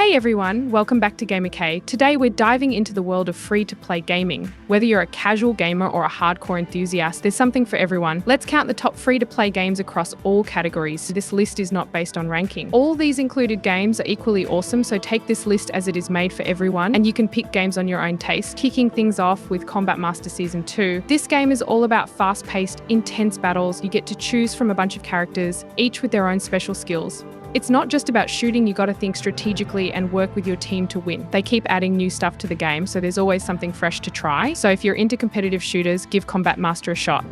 Hey everyone, welcome back to GamerK. Today we're diving into the world of free-to-play gaming. Whether you're a casual gamer or a hardcore enthusiast, there's something for everyone. Let's count the top free-to-play games across all categories. This list is not based on ranking. All these included games are equally awesome, so take this list as it is made for everyone, and you can pick games on your own taste. Kicking things off with Combat Master Season 2. This game is all about fast-paced, intense battles. You get to choose from a bunch of characters, each with their own special skills. It's not just about shooting, you gotta think strategically and work with your team to win. They keep adding new stuff to the game, so there's always something fresh to try. So if you're into competitive shooters, give Combat Master a shot.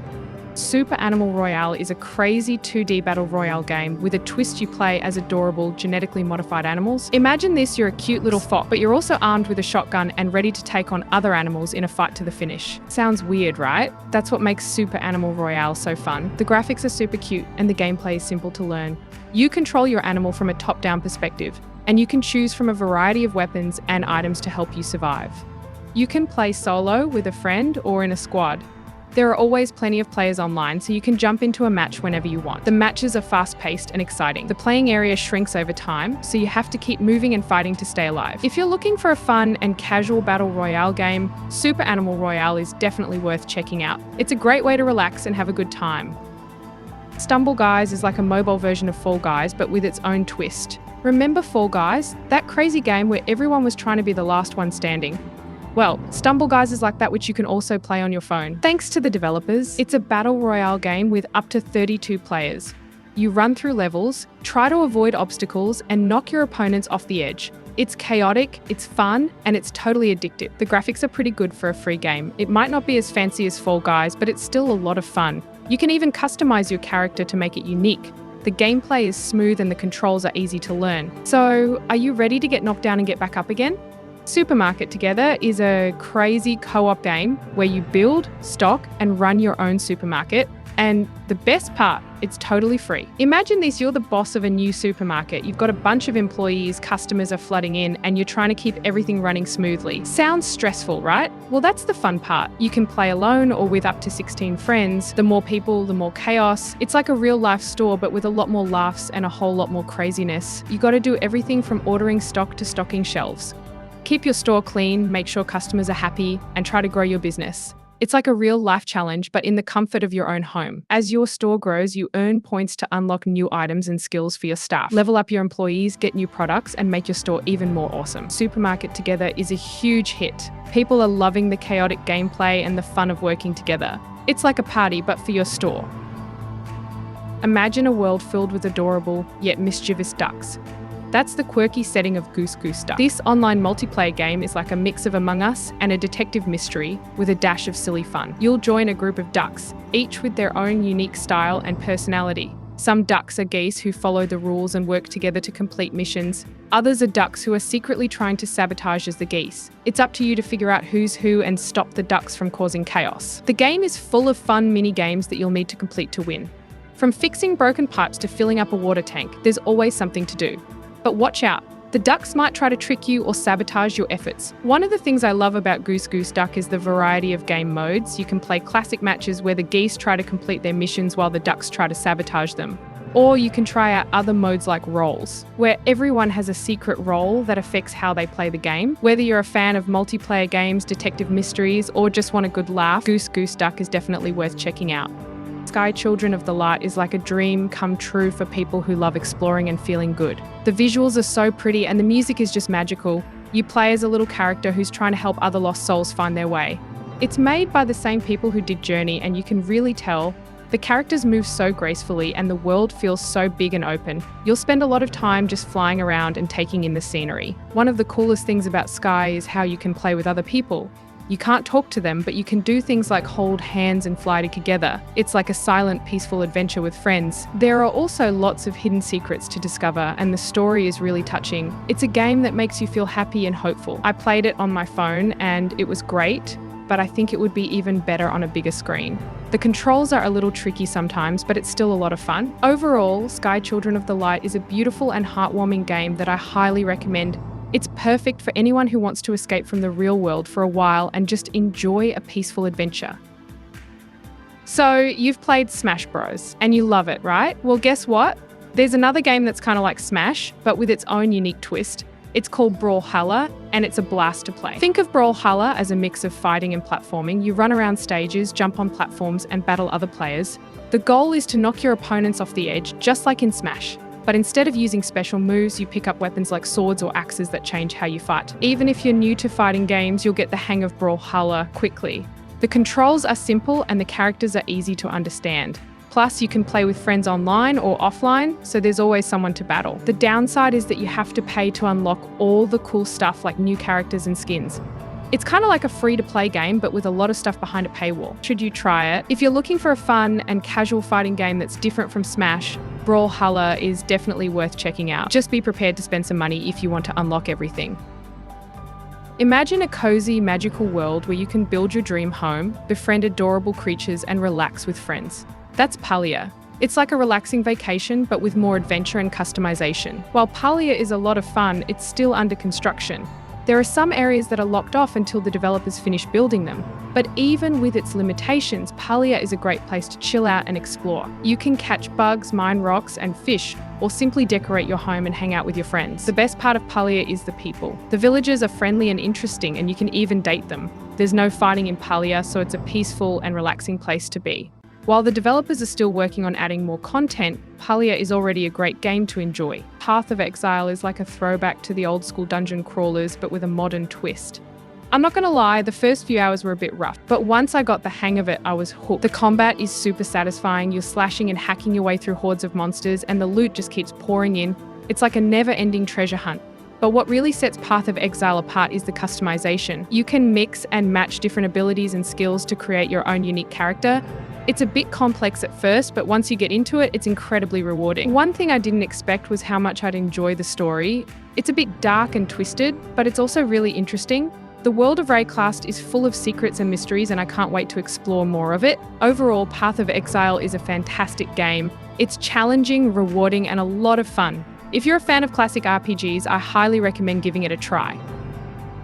Super Animal Royale is a crazy 2D battle royale game with a twist. You play as adorable, genetically modified animals. Imagine this, you're a cute little fox, but you're also armed with a shotgun and ready to take on other animals in a fight to the finish. Sounds weird, right? That's what makes Super Animal Royale so fun. The graphics are super cute and the gameplay is simple to learn. You control your animal from a top-down perspective, and you can choose from a variety of weapons and items to help you survive. You can play solo with a friend or in a squad. There are always plenty of players online, so you can jump into a match whenever you want. The matches are fast-paced and exciting. The playing area shrinks over time, so you have to keep moving and fighting to stay alive. If you're looking for a fun and casual battle royale game, Super Animal Royale is definitely worth checking out. It's a great way to relax and have a good time. Stumble Guys is like a mobile version of Fall Guys, but with its own twist. Remember Fall Guys? That crazy game where everyone was trying to be the last one standing? Well, Stumble Guys is like that, which you can also play on your phone. Thanks to the developers, it's a battle royale game with up to 32 players. You run through levels, try to avoid obstacles, and knock your opponents off the edge. It's chaotic, it's fun, and it's totally addictive. The graphics are pretty good for a free game. It might not be as fancy as Fall Guys, but it's still a lot of fun. You can even customize your character to make it unique. The gameplay is smooth and the controls are easy to learn. So, are you ready to get knocked down and get back up again? Supermarket Together is a crazy co-op game where you build, stock, and run your own supermarket. And the best part, it's totally free. Imagine this, you're the boss of a new supermarket. You've got a bunch of employees, customers are flooding in, and you're trying to keep everything running smoothly. Sounds stressful, right? Well, that's the fun part. You can play alone or with up to 16 friends. The more people, the more chaos. It's like a real life store, but with a lot more laughs and a whole lot more craziness. You gotta do everything from ordering stock to stocking shelves. Keep your store clean, make sure customers are happy, and try to grow your business. It's like a real life challenge, but in the comfort of your own home. As your store grows, you earn points to unlock new items and skills for your staff. Level up your employees, get new products, and make your store even more awesome. Supermarket Together is a huge hit. People are loving the chaotic gameplay and the fun of working together. It's like a party, but for your store. Imagine a world filled with adorable, yet mischievous ducks. That's the quirky setting of Goose Goose Duck. This online multiplayer game is like a mix of Among Us and a detective mystery with a dash of silly fun. You'll join a group of ducks, each with their own unique style and personality. Some ducks are geese who follow the rules and work together to complete missions. Others are ducks who are secretly trying to sabotage as the geese. It's up to you to figure out who's who and stop the ducks from causing chaos. The game is full of fun mini games that you'll need to complete to win. From fixing broken pipes to filling up a water tank, there's always something to do. But watch out, the ducks might try to trick you or sabotage your efforts. One of the things I love about Goose Goose Duck is the variety of game modes. You can play classic matches where the geese try to complete their missions while the ducks try to sabotage them. Or you can try out other modes like roles, where everyone has a secret role that affects how they play the game. Whether you're a fan of multiplayer games, detective mysteries, or just want a good laugh, Goose Goose Duck is definitely worth checking out. Sky Children of the Light is like a dream come true for people who love exploring and feeling good. The visuals are so pretty and the music is just magical. You play as a little character who's trying to help other lost souls find their way. It's made by the same people who did Journey, and you can really tell the characters move so gracefully and the world feels so big and open. You'll spend a lot of time just flying around and taking in the scenery. One of the coolest things about Sky is how you can play with other people. You can't talk to them, but you can do things like hold hands and fly together. It's like a silent, peaceful adventure with friends. There are also lots of hidden secrets to discover, and the story is really touching. It's a game that makes you feel happy and hopeful. I played it on my phone and it was great, but I think it would be even better on a bigger screen. The controls are a little tricky sometimes, but it's still a lot of fun. Overall, Sky Children of the Light is a beautiful and heartwarming game that I highly recommend. It's perfect for anyone who wants to escape from the real world for a while and just enjoy a peaceful adventure. So, you've played Smash Bros. And you love it, right? Well, guess what? There's another game that's kind of like Smash, but with its own unique twist. It's called Brawlhalla, and it's a blast to play. Think of Brawlhalla as a mix of fighting and platforming. You run around stages, jump on platforms, and battle other players. The goal is to knock your opponents off the edge, just like in Smash. But instead of using special moves, you pick up weapons like swords or axes that change how you fight. Even if you're new to fighting games, you'll get the hang of Brawlhalla quickly. The controls are simple and the characters are easy to understand. Plus, you can play with friends online or offline, so there's always someone to battle. The downside is that you have to pay to unlock all the cool stuff like new characters and skins. It's kind of like a free-to-play game, but with a lot of stuff behind a paywall. Should you try it? If you're looking for a fun and casual fighting game that's different from Smash, Brawlhalla is definitely worth checking out. Just be prepared to spend some money if you want to unlock everything. Imagine a cozy, magical world where you can build your dream home, befriend adorable creatures, and relax with friends. That's Palia. It's like a relaxing vacation, but with more adventure and customization. While Palia is a lot of fun, it's still under construction. There are some areas that are locked off until the developers finish building them. But even with its limitations, Palia is a great place to chill out and explore. You can catch bugs, mine rocks, and fish, or simply decorate your home and hang out with your friends. The best part of Palia is the people. The villagers are friendly and interesting, and you can even date them. There's no fighting in Palia, so it's a peaceful and relaxing place to be. While the developers are still working on adding more content, Palia is already a great game to enjoy. Path of Exile is like a throwback to the old school dungeon crawlers, but with a modern twist. I'm not gonna lie, the first few hours were a bit rough, but once I got the hang of it, I was hooked. The combat is super satisfying. You're slashing and hacking your way through hordes of monsters, and the loot just keeps pouring in. It's like a never-ending treasure hunt. But what really sets Path of Exile apart is the customization. You can mix and match different abilities and skills to create your own unique character. It's a bit complex at first, but once you get into it, it's incredibly rewarding. One thing I didn't expect was how much I'd enjoy the story. It's a bit dark and twisted, but it's also really interesting. The world of Rayclast is full of secrets and mysteries, and I can't wait to explore more of it. Overall, Path of Exile is a fantastic game. It's challenging, rewarding, and a lot of fun. If you're a fan of classic RPGs, I highly recommend giving it a try.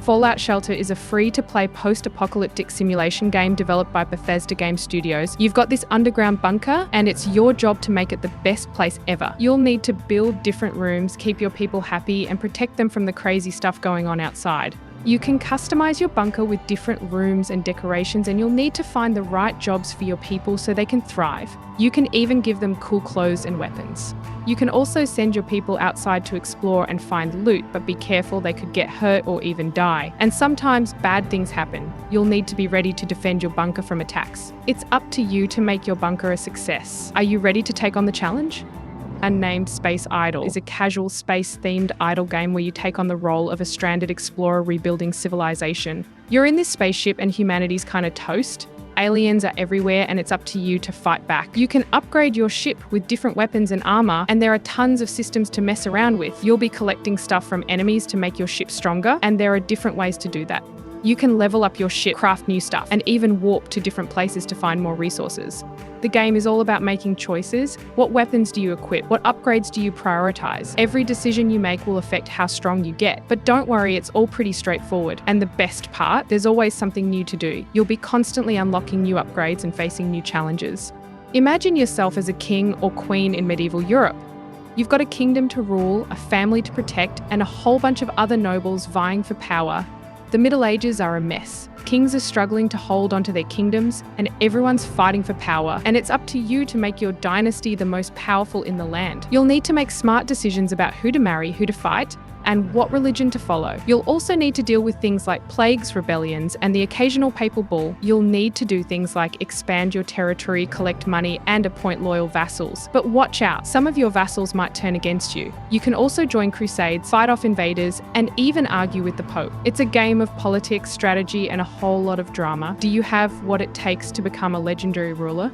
Fallout Shelter is a free-to-play post-apocalyptic simulation game developed by Bethesda Game Studios. You've got this underground bunker, and it's your job to make it the best place ever. You'll need to build different rooms, keep your people happy, and protect them from the crazy stuff going on outside. You can customize your bunker with different rooms and decorations, and you'll need to find the right jobs for your people so they can thrive. You can even give them cool clothes and weapons. You can also send your people outside to explore and find loot, but be careful, they could get hurt or even die. And sometimes bad things happen. You'll need to be ready to defend your bunker from attacks. It's up to you to make your bunker a success. Are you ready to take on the challenge? Unnamed Space Idol is a casual space-themed idle game where you take on the role of a stranded explorer rebuilding civilization. You're in this spaceship and humanity's kind of toast. Aliens are everywhere and it's up to you to fight back. You can upgrade your ship with different weapons and armor, and there are tons of systems to mess around with. You'll be collecting stuff from enemies to make your ship stronger, and there are different ways to do that. You can level up your ship, craft new stuff, and even warp to different places to find more resources. The game is all about making choices. What weapons do you equip? What upgrades do you prioritize? Every decision you make will affect how strong you get. But don't worry, it's all pretty straightforward. And the best part, there's always something new to do. You'll be constantly unlocking new upgrades and facing new challenges. Imagine yourself as a king or queen in medieval Europe. You've got a kingdom to rule, a family to protect, and a whole bunch of other nobles vying for power. The Middle Ages are a mess. Kings are struggling to hold onto their kingdoms, and everyone's fighting for power, and it's up to you to make your dynasty the most powerful in the land. You'll need to make smart decisions about who to marry, who to fight, and what religion to follow. You'll also need to deal with things like plagues, rebellions, and the occasional papal bull. You'll need to do things like expand your territory, collect money, and appoint loyal vassals. But watch out, some of your vassals might turn against you. You can also join crusades, fight off invaders, and even argue with the Pope. It's a game of politics, strategy, and a whole lot of drama. Do you have what it takes to become a legendary ruler?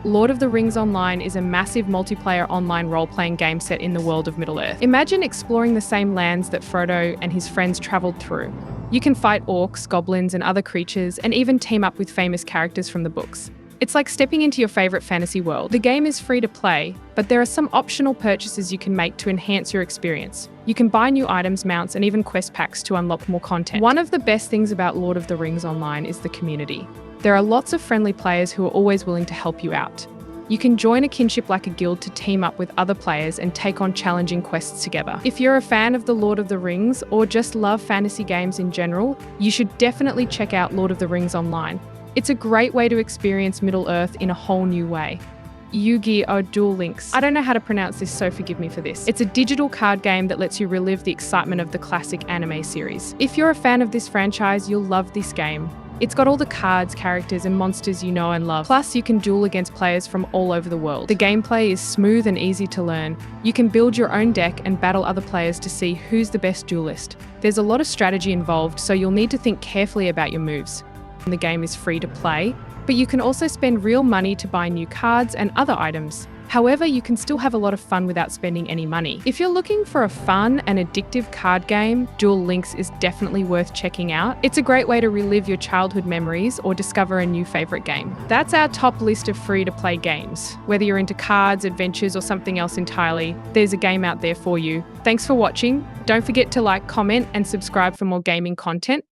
Lord of the Rings Online is a massive multiplayer online role-playing game set in the world of Middle-earth. Imagine exploring the same lands that Frodo and his friends travelled through. You can fight orcs, goblins, and other creatures, and even team up with famous characters from the books. It's like stepping into your favourite fantasy world. The game is free to play, but there are some optional purchases you can make to enhance your experience. You can buy new items, mounts, and even quest packs to unlock more content. One of the best things about Lord of the Rings Online is the community. There are lots of friendly players who are always willing to help you out. You can join a kinship like a guild to team up with other players and take on challenging quests together. If you're a fan of The Lord of the Rings or just love fantasy games in general, you should definitely check out Lord of the Rings Online. It's a great way to experience Middle-earth in a whole new way. Yu-Gi-Oh! Duel Links. I don't know how to pronounce this, so forgive me for this. It's a digital card game that lets you relive the excitement of the classic anime series. If you're a fan of this franchise, you'll love this game. It's got all the cards, characters, and monsters you know and love. Plus, you can duel against players from all over the world. The gameplay is smooth and easy to learn. You can build your own deck and battle other players to see who's the best duelist. There's a lot of strategy involved, so you'll need to think carefully about your moves. The game is free to play, but you can also spend real money to buy new cards and other items. However, you can still have a lot of fun without spending any money. If you're looking for a fun and addictive card game, Duel Links is definitely worth checking out. It's a great way to relive your childhood memories or discover a new favorite game. That's our top list of free-to-play games. Whether you're into cards, adventures, or something else entirely, there's a game out there for you. Thanks for watching. Don't forget to like, comment, and subscribe for more gaming content.